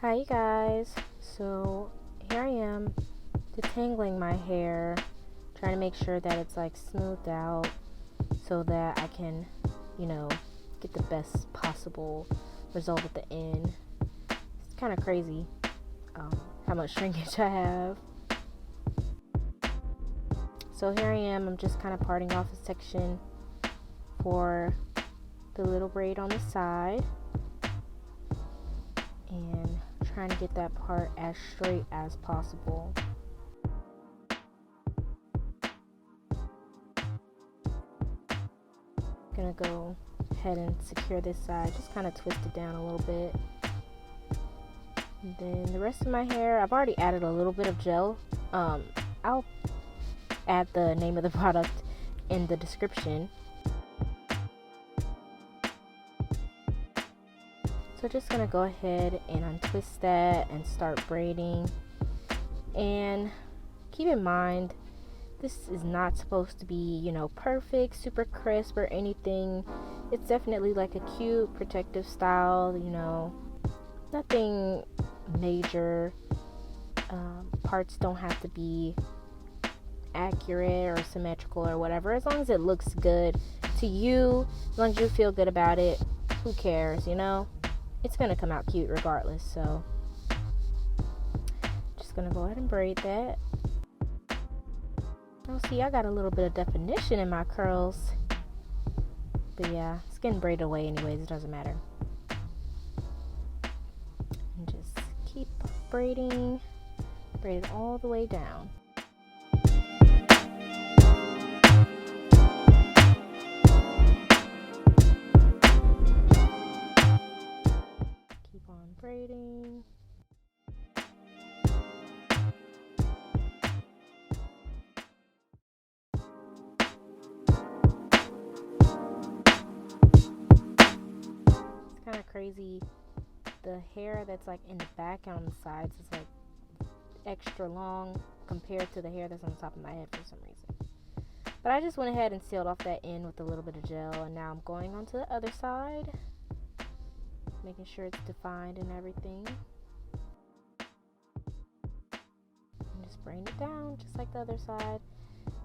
Hi you guys, so here I am detangling my hair, trying to make sure that it's like smoothed out so that I can, get the best possible result at the end. It's kind of crazy how much shrinkage I have. So here I am, I'm just kind of parting off a section for the little braid on the side and trying to get that part as straight as possible. Gonna go ahead and secure this side, just kind of twist it down a little bit. And then the rest of my hair, I've already added a little bit of gel. I'll add the name of the product in the description. So just gonna go ahead and untwist that and start braiding. And keep in mind, this is not supposed to be, perfect, super crisp or anything. It's definitely like a cute protective style, nothing major. Parts don't have to be accurate or symmetrical or whatever. As long as it looks good to you, as long as you feel good about it, who cares, It's gonna come out cute regardless. So just gonna go ahead and braid that. Oh, see, I got a little bit of definition in my curls, but yeah, it's getting braided away anyways, it doesn't matter. And just keep braiding, braid it all the way down. Keep on braiding. Kind of crazy, the hair that's like in the back and on the sides is like extra long compared to the hair that's on the top of my head for some reason. But I just went ahead and sealed off that end with a little bit of gel, and now I'm going on to the other side, making sure it's defined and everything. And just braiding it down just like the other side.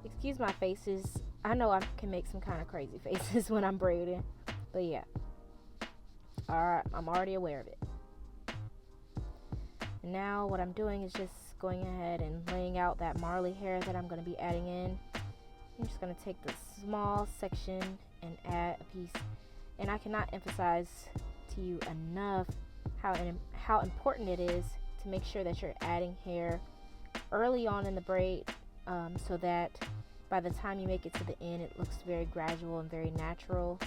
Excuse my faces, I know I can make some kind of crazy faces when I'm braiding, but yeah. Alright, I'm already aware of it. And now what I'm doing is just going ahead and laying out that marley hair that I'm going to be adding in. I'm just going to take this small section and add a piece. And I cannot emphasize to you enough how important it is to make sure that you're adding hair early on in the braid, so that by the time you make it to the end, it looks very gradual and very natural.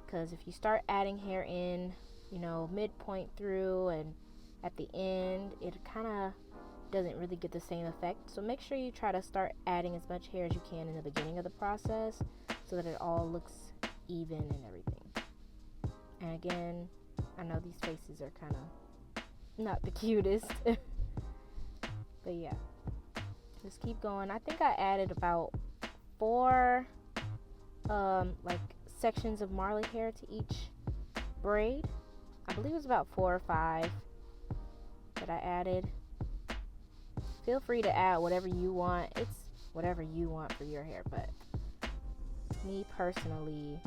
Because if you start adding hair in, midpoint through and at the end, it kind of doesn't really get the same effect. So make sure you try to start adding as much hair as you can in the beginning of the process so that it all looks even and everything. And again, I know these faces are kind of not the cutest. But yeah, just keep going. I think I added about 4 sections of marley hair to each braid. I believe it was about 4 or 5 that I added. Feel free to add whatever you want. It's whatever you want for your hair, but me personally,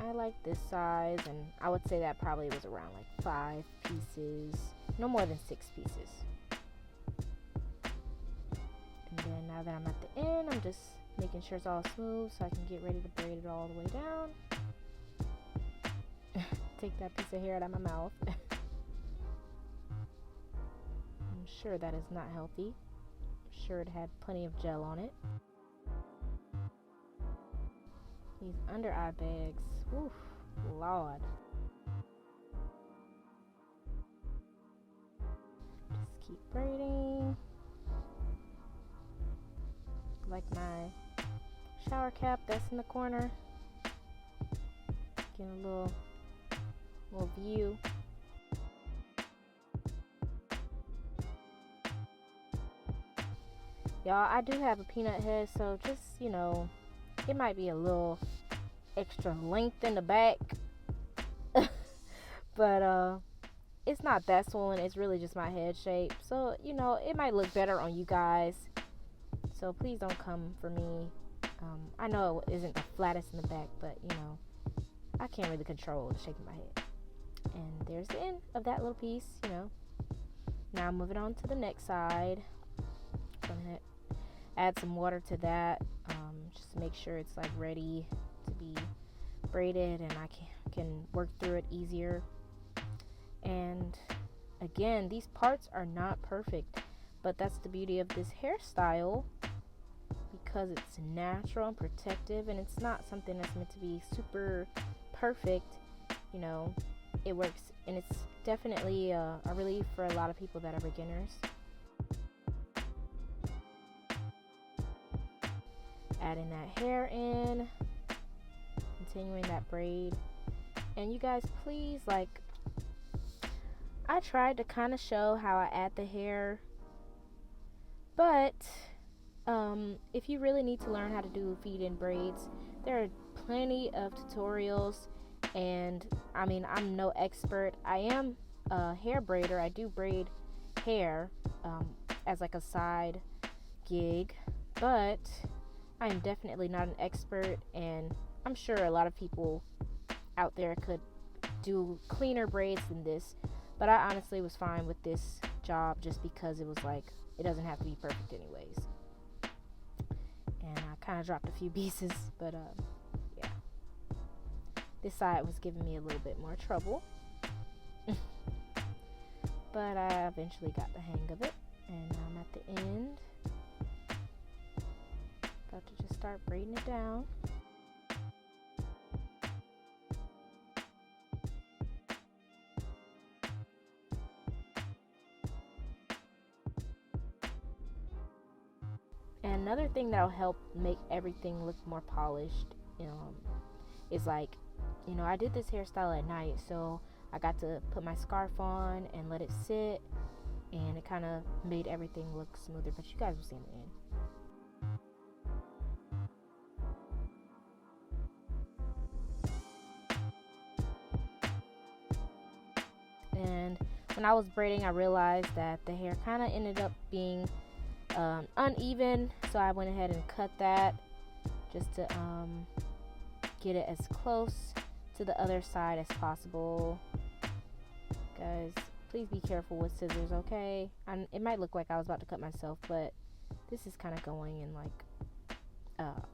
I like this size, and I would say that probably was around like 5 pieces, no more than 6 pieces. And then now that I'm at the end, I'm just making sure it's all smooth so I can get ready to braid it all the way down. Take that piece of hair out of my mouth. I'm sure that is not healthy. I'm sure it had plenty of gel on it. These under eye bags, oof, Lord. Just keep braiding. Like my shower cap that's in the corner, getting a little view. Y'all, I do have a peanut head, so just it might be a little extra length in the back, but it's not that swollen. It's really just my head shape. So, you know, it might look better on you guys. So please don't come for me. I know it isn't the flattest in the back, but, you know, I can't really control the shape of my head. And there's the end of that little piece, you know. Now moving on to the next side. I'm going to add some water to that. Just to make sure it's like ready to be braided and I can work through it easier. And again, these parts are not perfect, but that's the beauty of this hairstyle, because it's natural and protective, and it's not something that's meant to be super perfect. You know, it works, and it's definitely a relief for a lot of people that are beginners. Adding that hair in, continuing that braid. And you guys, please, like, I tried to kind of show how I add the hair, but if you really need to learn how to do feed-in braids, there are plenty of tutorials. And I mean, I'm no expert. I am a hair braider. I do braid hair as like a side gig, but I am definitely not an expert, and I'm sure a lot of people out there could do cleaner braids than this, but I honestly was fine with this job just because it was like, it doesn't have to be perfect anyways. And I kind of dropped a few pieces, but yeah, this side was giving me a little bit more trouble. But I eventually got the hang of it, and now I'm at the end, about to just start braiding it down. And another thing that'll help make everything look more polished is like, you know, I did this hairstyle at night, so I got to put my scarf on and let it sit, and it kind of made everything look smoother, but you guys will see in the end. And when I was braiding, I realized that the hair kind of ended up being uneven, so I went ahead and cut that just to get it as close to the other side as possible. Guys, please be careful with scissors, okay? It might look like I was about to cut myself, but this is kind of going in like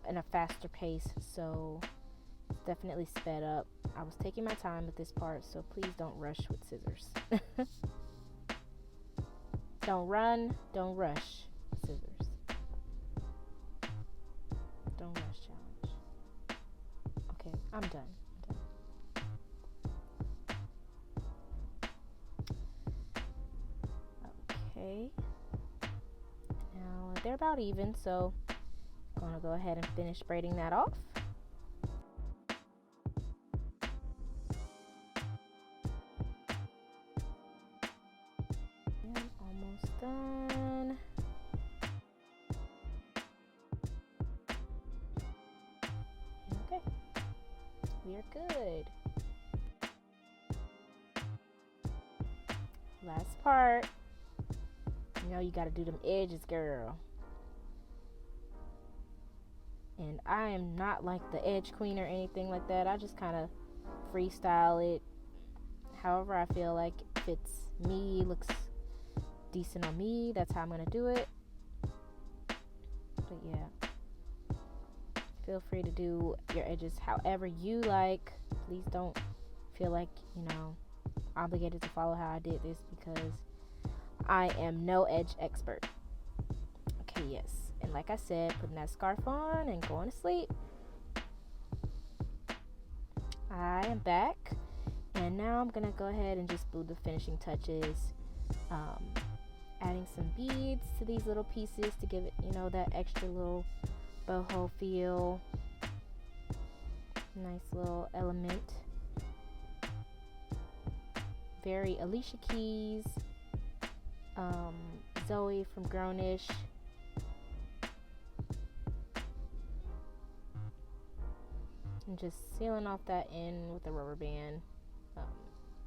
in a faster pace, so it's definitely sped up. I was taking my time with this part, so please don't rush with scissors. Don't run, don't rush. Scissors. Don't rush challenge. Okay, I'm done. Okay. Now they're about even, so I'm gonna go ahead and finish braiding that off. And almost done. Okay, we are good. Last part. You know, you gotta do them edges, girl. And I am not like the edge queen or anything like that. I just kind of freestyle it however I feel like fits me, looks decent on me. That's how I'm gonna do it. But yeah, feel free to do your edges however you like. Please don't feel like, you know, obligated to follow how I did this, because I am no edge expert. Okay, yes. And like I said, putting that scarf on and going to sleep. I am back. And now I'm going to go ahead and just do the finishing touches. Adding some beads to these little pieces to give it, you know, that extra little boho feel. Nice little element. Very Alicia Keys. Zoe from Grownish. And just sealing off that end with a rubber band.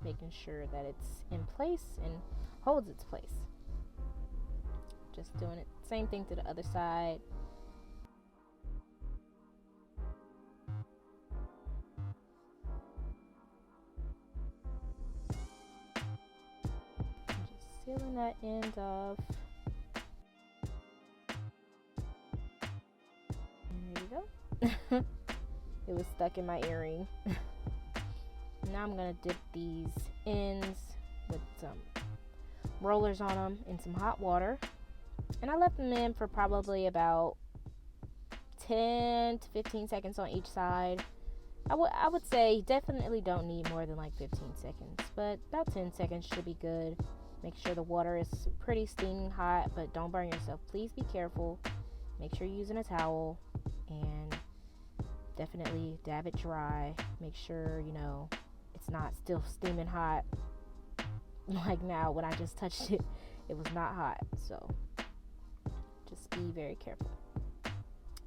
making sure that it's in place and holds its place. Just doing it, same thing to the other side. Just sealing that end off. And there you go. It was stuck in my earring. Now I'm gonna dip these ends with some rollers on them in some hot water, and I left them in for probably about 10 to 15 seconds on each side. I would say definitely don't need more than like 15 seconds, but about 10 seconds should be good. Make sure the water is pretty steaming hot, but don't burn yourself. Please be careful. Make sure you're using a towel, and definitely dab it dry. Make sure, you know, it's not still steaming hot. Like now when I just touched it, it was not hot. So just be very careful.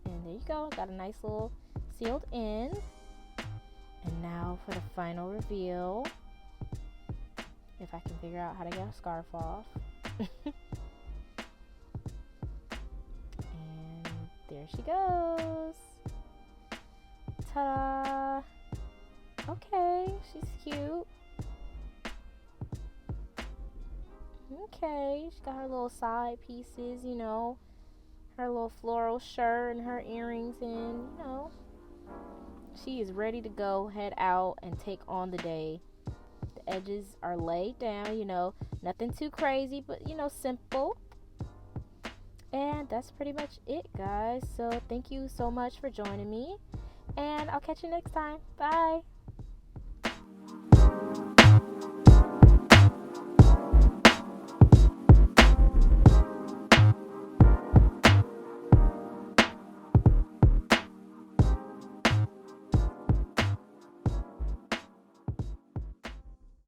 And there you go. Got a nice little sealed end. And now for the final reveal. If I can figure out how to get a scarf off. And there she goes. Ta-da! Okay, she's cute. Okay, she got her little side pieces, you know, her little floral shirt and her earrings, and you know, she is ready to go, head out and take on the day. The edges are laid down, you know, nothing too crazy, but you know, simple. And that's pretty much it, guys. So thank you so much for joining me, and I'll catch you next time. Bye.